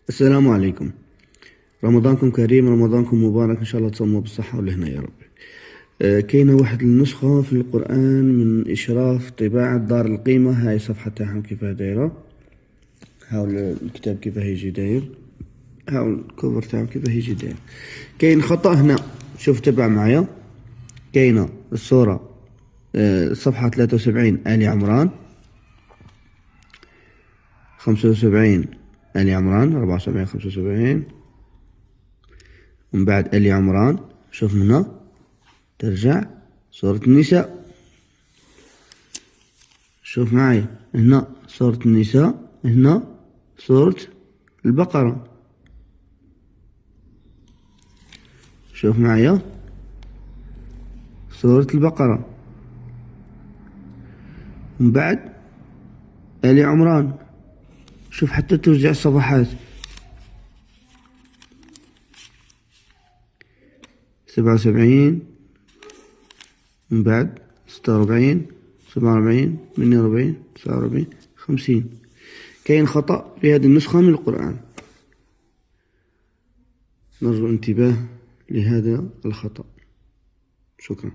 السلام عليكم. رمضانكم كريم، رمضانكم مبارك، إن شاء الله تصوموا بالصحة والهنا يا رب. كاينة واحد النسخة في القرآن من إشراف طباعة دار القيمة. هاي الصفحة تاعهم كيفاه دايرة، هاو الكتاب كيفاه يجي داير، هاو الكوفر تاعو كيفاه يجي داير. كاين خطأ هنا، شوف تبع معايا. كاينة الصورة صفحة 73 آل عمران، 75 آل عمران، 74 75، ومن بعد آل عمران. شوف هنا ترجع سورة النساء. شوف معي هنا سورة النساء، هنا سورة البقرة. شوف معي سورة البقرة، من بعد آل عمران. شوف حتى ترجع الصفحات، 77، من بعد 46، 47، 48، 49، 50. كاين خطأ في هذه النسخة من القرآن، نرجو الانتباه لهذا الخطأ. شكرا.